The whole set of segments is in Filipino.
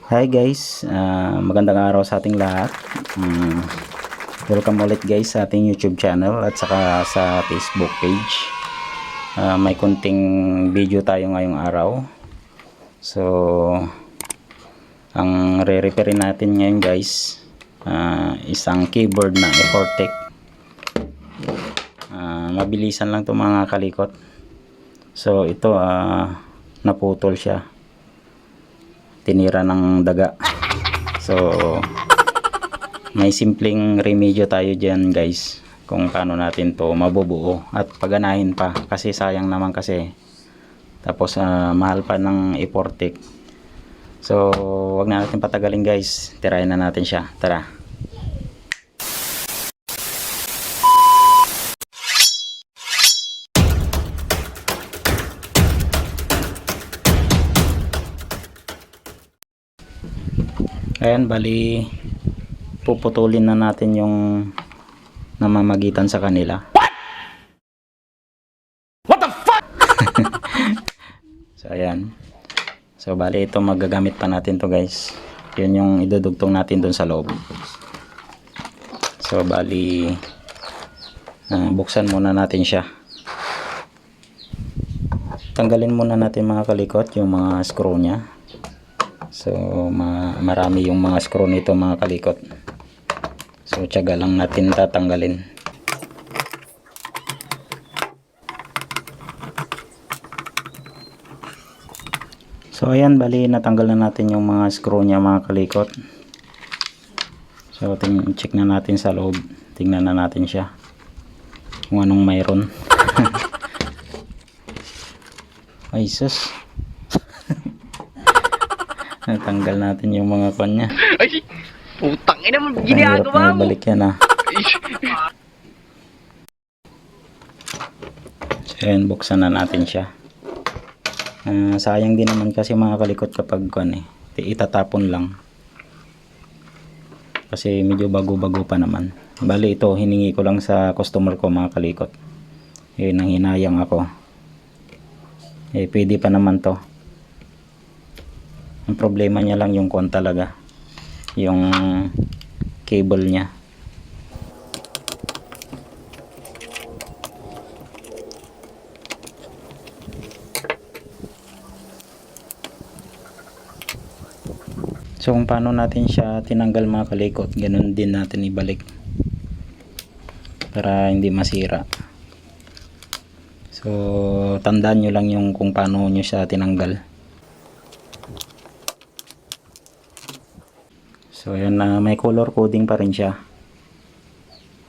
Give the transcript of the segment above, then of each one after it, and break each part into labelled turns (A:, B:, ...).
A: Hi guys, magandang araw sa ating lahat. Welcome ulit guys sa ating YouTube channel at saka sa Facebook page. May konting video tayo ngayong araw. So, ang re-repairin natin ngayon guys, isang keyboard na Effortec. Mabilisan lang ito mga kalikot. So, ito naputol siya. Tinira ng daga. So may simpleng remedyo tayo dyan guys kung paano natin to mabubuo at paganahin pa, kasi sayang naman kasi, tapos mahal pa ng Effortec. So wag na natin patagalin guys, tirahin na natin siya. Tara. Ayan, bali puputulin na natin yung namamagitan sa kanila. What the fuck? So ayan. So bali ito magagamit pa natin to guys. Yun yung idudugtong natin dun sa loob. So bali buksan muna natin siya. Tanggalin muna natin mga kalikot yung mga screw nya. So marami yung mga screw nito mga kalikot. So tiyaga lang natin tatanggalin. So ayan, bali natanggal na natin yung mga screw nya mga kalikot. So check na natin sa loob. Tingnan na natin siya kung anong mayroon. Ay sus. Natanggal natin yung mga kanya.
B: Ay, putang ina mo ginagawa mo.
A: Balik yan So ayan, buksan na natin siya. Sayang din naman kasi mga kalikot kapag itatapon lang. Kasi medyo bago-bago pa naman. Bali ito, hiningi ko lang sa customer ko mga kalikot. Nang hinayang ako. Pwede pa naman to. Ang problema niya lang yung talaga, yung cable niya. So kung paano natin siya tinanggal mga kalikot, ganun din natin ibalik para hindi masira. So tandaan nyo lang yung kung paano nyo siya tinanggal. So ayan, may color coding pa rin siya.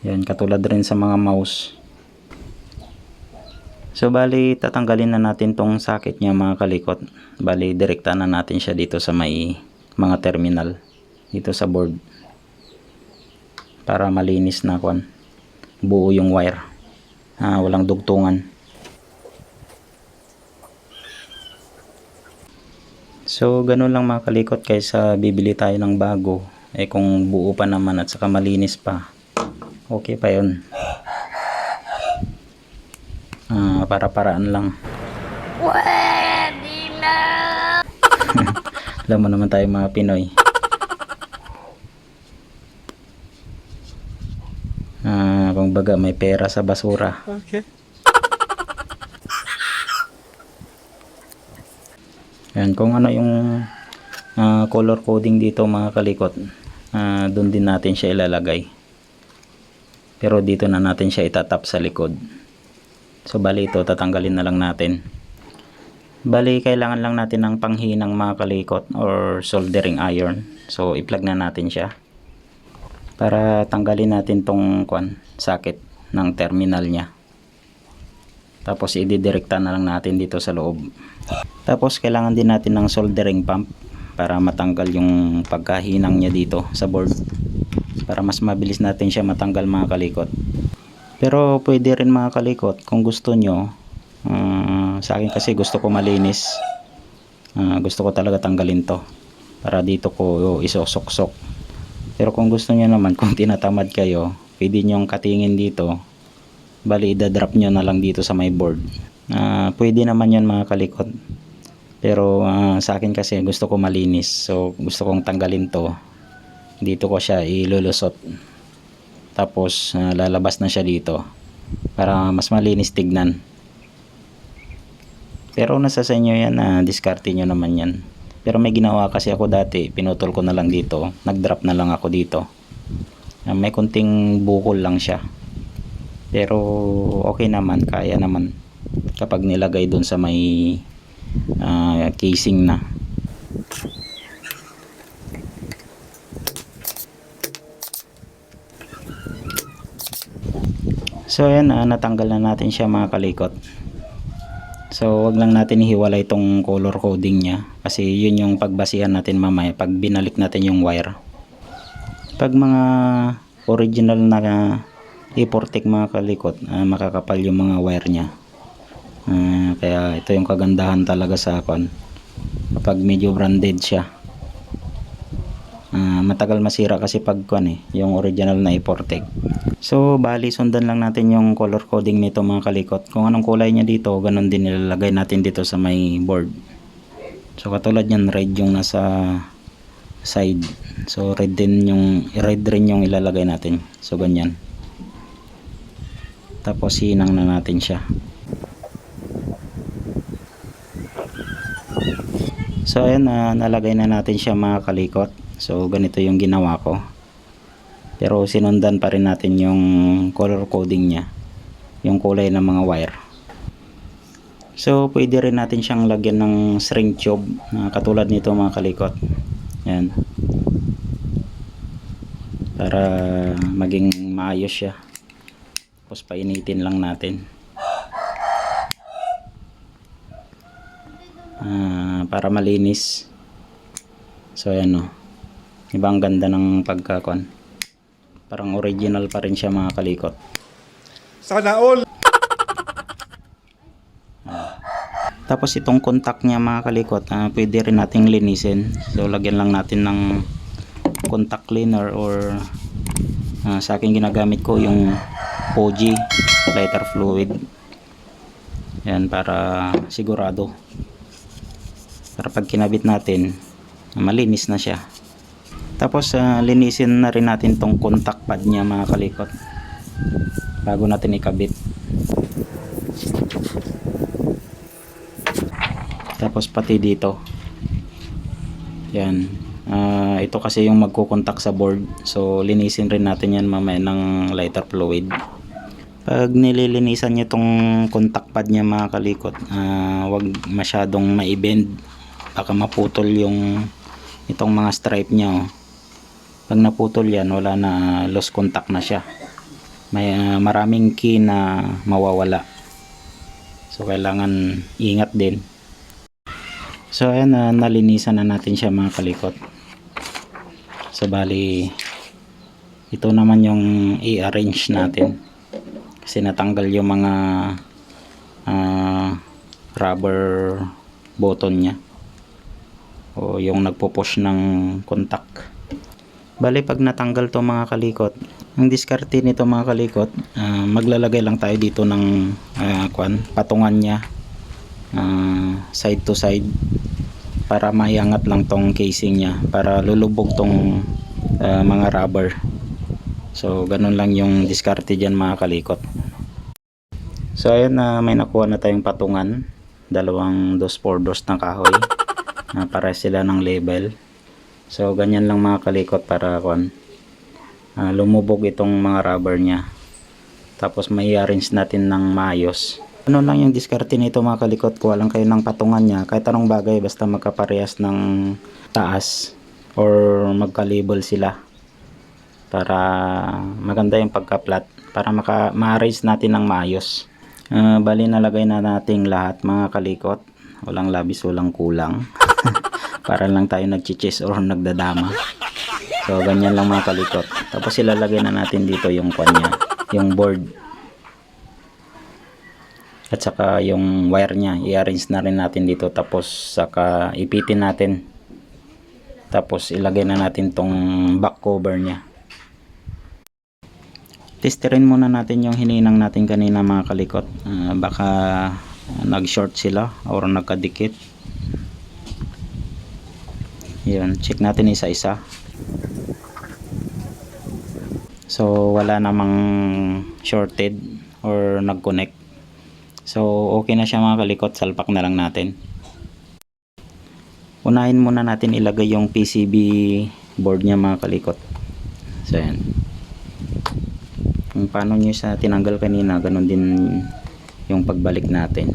A: Yan, katulad rin sa mga mouse. So bali tatanggalin na natin tong socket niya mga kalikot. Bali direkta na natin siya dito sa may mga terminal dito sa board para malinis na buo yung wire. Walang dugtungan. So ganun lang mga kalikot, kaysa bibili tayo ng bago, kung buo pa naman at saka malinis pa, okay pa yun. Para-paraan lang.
B: Pwede na.
A: Alam mo naman tayo mga Pinoy. Kung baga may pera sa basura.
B: Okay.
A: Yan, kung ano yung color coding dito mga kalikot, doon din natin siya ilalagay. Pero dito na natin siya itatap sa likod. So bali ito tatanggalin na lang natin. Bali kailangan lang natin ng panghinang mga kalikot or soldering iron. So i-plug na natin siya para tanggalin natin tong socket ng terminal niya. Tapos ididirekta na lang natin dito sa loob. Tapos kailangan din natin ng soldering pump para matanggal yung pagkahinang niya dito sa board, para mas mabilis natin siya matanggal mga kalikot. Pero pwede rin mga kalikot kung gusto nyo. Sa akin kasi gusto ko malinis. Gusto ko talaga tanggalin to para dito ko isosok-sok. Pero kung gusto nyo naman, kung tinatamad kayo, pwede nyong katingin dito. Bali idadrop nyo na lang dito sa my board. Pwede naman yun mga kalikot. Pero sa akin kasi gusto ko malinis. So gusto kong tanggalin to. Dito ko siya ilulusot. Tapos lalabas na siya dito para mas malinis tignan. Pero nasa sa inyo yan, diskarte nyo naman yan. Pero may ginawa kasi ako dati, pinutol ko na lang dito, nag-drop na lang ako dito. May kunting bukol lang siya. Pero okay naman, kaya naman kapag nilagay dun sa may casing na. So ayan, natanggal na natin siya mga kalikot. So wag lang natin ihiwalay itong color coding niya kasi yun yung pagbasihan natin mamaya pag binalik natin yung wire. Pag mga original na Iportek mga kalikot, makakapal yung mga wire niya. Kaya ito yung kagandahan talaga sa akin kapag medyo branded siya. Matagal masira kasi pag yung original na Iportek. So bali sundan lang natin yung color coding nito mga kalikot. Kung anong kulay niya dito, ganun din nilalagay natin dito sa may board. So katulad yan, red yung nasa side. So red rin yung ilalagay natin. So ganyan. Tapos hinang na natin siya. So ayan, nalagay na natin siya mga kalikot. So ganito yung ginawa ko. Pero sinundan pa rin natin yung color coding niya, yung kulay ng mga wire. So pwede rin natin siyang lagyan ng string tube katulad nito mga kalikot. Yan. Para maging maayos siya. Tapos painitin lang natin. Para malinis. So ayan o. Diba ang ganda ng pagkakon. Parang original pa rin siya mga kalikot.
C: Sana all!
A: Tapos itong contact niya mga kalikot, pwede rin nating linisin. So lagyan lang natin ng contact cleaner or sa akin ginagamit ko yung POG lighter fluid. Yan, para sigurado. Para pag kinabit natin, malinis na siya. Tapos linisin na rin natin tong contact pad niya mga kalikot bago natin ikabit. Tapos pati dito. Yan. Ito kasi yung magkukontak sa board. So linisin rin natin yan mamaya ng lighter fluid. Pag nililinisan niyo tong contact pad niya mga kalikot, wag masyadong maibend. Baka maputol yung itong mga stripe niya. Pag naputol yan, wala na, lost contact na siya. May maraming key na mawawala. So kailangan ingat din. So ayan, nalinisan na natin siya mga kalikot. So bali ito naman yung i-arrange natin. Kasi natanggal yung mga rubber button niya. O yung nagpo-push ng contact. Bali pag natanggal to mga kalikot, ang diskarte nito mga kalikot, maglalagay lang tayo dito ng patungan niya side to side para maiangat lang tong casing niya para lulubog tong mga rubber. So ganun lang yung diskarte dyan mga kalikot. So ayan, may nakuha na tayong patungan, dalawang 2x2 na kahoy para sila ng level. So ganyan lang mga kalikot para lumubog itong mga rubber niya. Tapos may arrange natin ng maayos. Ano lang yung diskarte nito mga kalikot, kuha lang kayo ng patungan niya kahit anong bagay basta magkaparehas ng taas or magka-label sila para maganda yung pagka-flat para ma-arrange natin ng maayos. Bali nalagay na natin lahat mga kalikot, walang labis walang kulang. Para lang tayo nagchichis or nagdadama. So ganyan lang mga kalikot. Tapos ilalagay na natin dito yung niya, yung board. At saka yung wire niya, i-arrange na rin natin dito. Tapos saka ipitin natin. Tapos ilagay na natin tong back cover niya. Testerin muna natin yung hininang natin kanina mga kalikot. Baka nag-short sila or nagkadikit. Yun, check natin isa-isa. So wala namang shorted or nag-connect. So okay na siya mga kalikot, salpak na lang natin. Unahin muna natin ilagay yung PCB board niya mga kalikot. So yan. Kung paano nyo sa tinanggal kanina, ganun din yung pagbalik natin.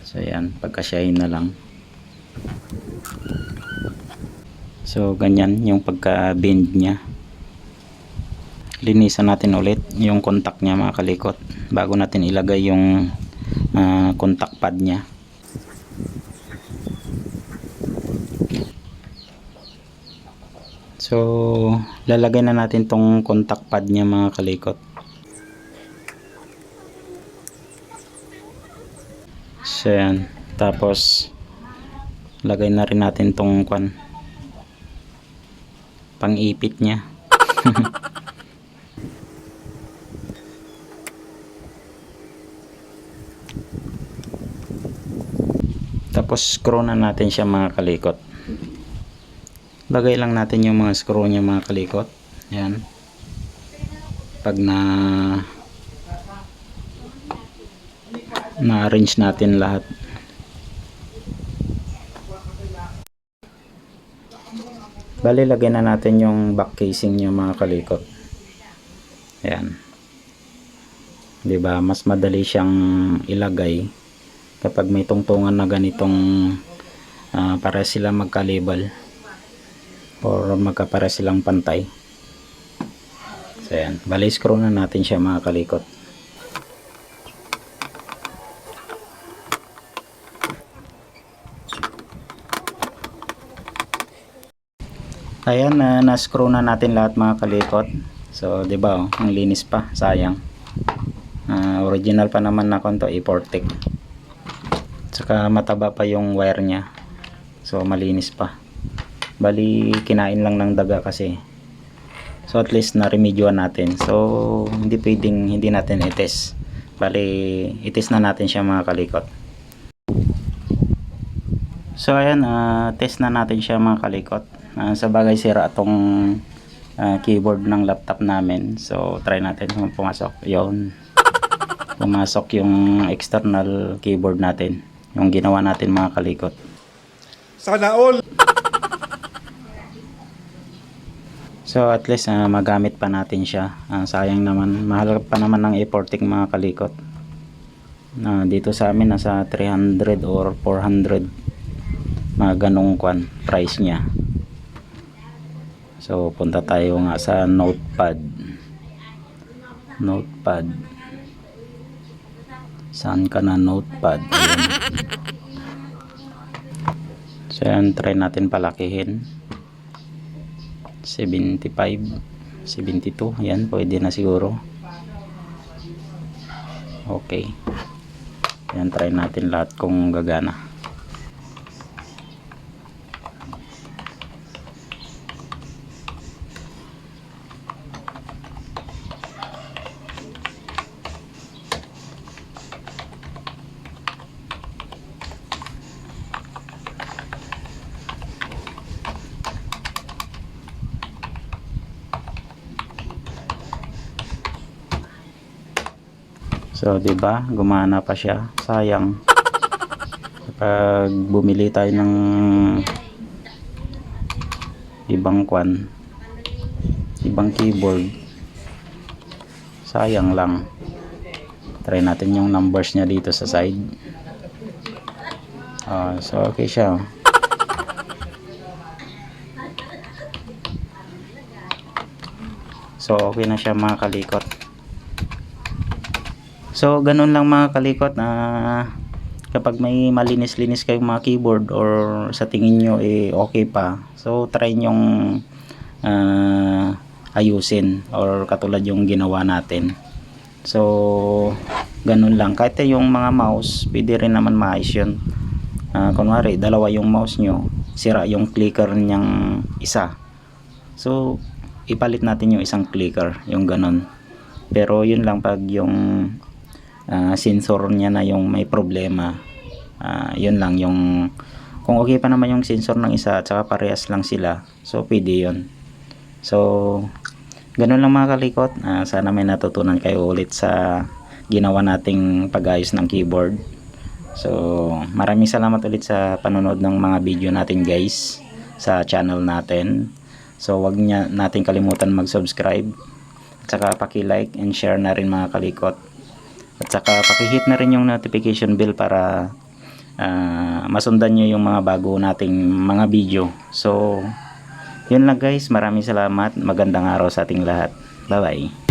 A: So yan, pagkasyahin na lang. So ganyan yung pagka-bend niya. Linisan natin ulit yung contact niya mga kalikot bago natin ilagay yung contact pad niya. So lalagay na natin tong contact pad niya mga kalikot. So yan, tapos lagay na rin natin tong pang-ipit niya. Tapos screw na natin siya mga kalikot. Lagay lang natin yung mga screw niya mga kalikot. Yan. Pag na-arrange natin lahat. Bali lagay na natin yung back casing niya mga kalikot. Yan. 'Di ba? Mas madali siyang ilagay kapag may tungtungan na ganitong para sila magkalibal or magkapara silang pantay. So yan, bali screw na natin siya mga kalikot. Ayan, na-screw na natin lahat mga kalikot. So 'di ba, ang linis pa, sayang. Original pa naman na konto, i-portic. Saka mataba pa yung wire niya. So malinis pa. Bali kinain lang ng daga kasi. So at least na-remedyoan natin. So hindi pwedeng hindi natin i-test. Bali i-test na natin siya mga kalikot. So ayan, test na natin siya mga kalikot. Sa bagay sira itong keyboard ng laptop namin. So try natin kung pumasok. Yun. Pumasok yung external keyboard natin. Yung ginawa natin mga kalikot.
C: Sana all.
A: So at least magamit pa natin siya. Sayang naman, mahal pa naman ng e-porting mga kalikot. Dito sa amin nasa 300 or 400 mga ganong price niya. So punta tayo nga sa notepad. Saan ka na notepad? Ayan. So yan, try natin palakihin. 75, 72, yan, pwede na siguro. Okay. Yan, try natin lahat kung gagana. So, 'di ba? Gumana pa siya. Sayang. Kapag bumili tayo ng ibang ibang keyboard, sayang lang. Try natin yung numbers niya dito sa side. So okay siya. So okay na siya mga kalikot. So ganun lang mga kalikot, kapag may malinis-linis kayong mga keyboard or sa tingin nyo okay pa, so try nyong ayusin or katulad yung ginawa natin. So ganun lang, kahit yung mga mouse pwede rin naman maayos yun. Kunwari dalawa yung mouse nyo, sira yung clicker nyang isa, so ipalit natin yung isang clicker, yung ganun. Pero yun lang, pag yung sensor niya na yung may problema, yun lang yung Kung okay pa naman yung sensor ng isa at saka parehas lang sila, so pwede yun. So ganun lang mga kalikot. Sana may natutunan kayo ulit sa ginawa nating pag-ayos ng keyboard. So maraming salamat ulit sa panonood ng mga video natin guys sa channel natin. So wag niya natin kalimutan mag-subscribe at saka paki-like and share na rin mga kalikot. At saka paki-hit na rin yung notification bell para masundan nyo yung mga bago nating mga video. So yun lang guys, maraming salamat, magandang araw sa ating lahat, bye bye.